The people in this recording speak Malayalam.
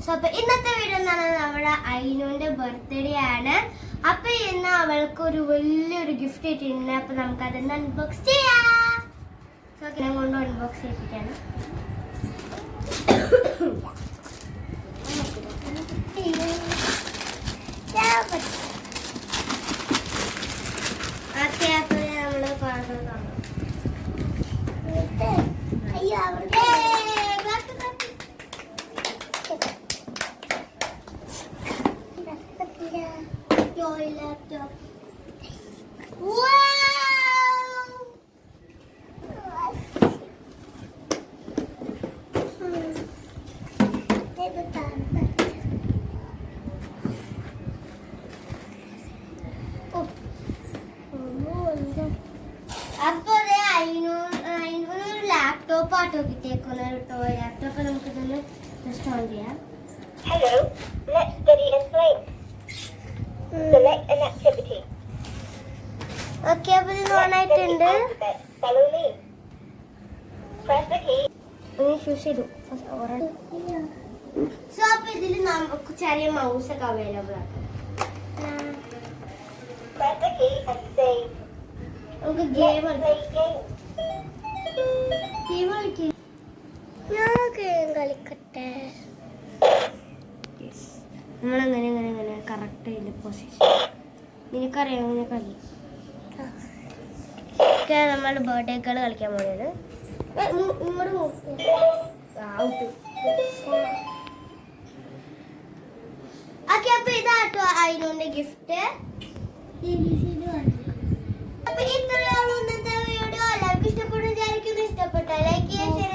സോ അപ്പൊ ഇന്നത്തെ വീഡിയോ എന്താണ്, നമ്മുടെ അയിനുവിന്റെ ബർത്ത്ഡേ ആണ്. അപ്പൊ ഇന്ന് അവൾക്ക് ഒരു വലിയൊരു ഗിഫ്റ്റ് കിട്ടിയിട്ടുണ്ട്. അപ്പൊ നമുക്ക് അതൊന്ന് അൺബോക്സ് ചെയ്യാം. സോ ഞാൻ കൊണ്ട് അൺബോക്സ് ചെയ്യിപ്പിക്കാണ്. നമ്മള് കാണാം. Laptop. Wow! അപ്പോൾ അതിനൊരു ലാപ്ടോപ്പ് ആട്ടോ കിട്ടിയേക്കുന്ന ഒരു ടോയ് ലാപ്ടോപ്പ്. നമുക്കിതൊന്ന് ജസ്റ്റ് ഓൺ ചെയ്യാം. Hello, let's study and play. Select an activity. Okay, അപ്പോൾ ഇത് ഓൺ ആയിട്ടുണ്ട്. Follow me. Press the key. Choose ചെയ്തു. സോ അപ്പോൾ ഇതിൽ നമുക്ക് ചെറിയ മൗസ് ഒക്കെ അവൈലബിൾ ആണ്. Press the key and save. നമുക്ക് ഗെയിം കളിക്കട്ടെ. നമ്മളങ്ങനെ അങ്ങനെ കറക്റ്റ് ചെയ്ത് പൊസിഷൻ നിനക്കറിയാം അങ്ങനെ കളി. നമ്മുടെ ബർത്ത്ഡേകൾ കളിക്കാൻ പോയത് ഇങ്ങോട്ട് ഓക്കെ. അപ്പൊ ഇതാട്ടോ അതിനോന്റെ ഗിഫ്റ്റ്. അപ്പൊ ഇത്രയുള്ള ഇന്നത്തെ വീഡിയോ എല്ലാവർക്കും ഇഷ്ടപ്പെടുന്ന വിചാരിക്കുന്നു. ഇഷ്ടപ്പെട്ട ലൈക്ക് ചെയ്യാൻ, ഷെയർ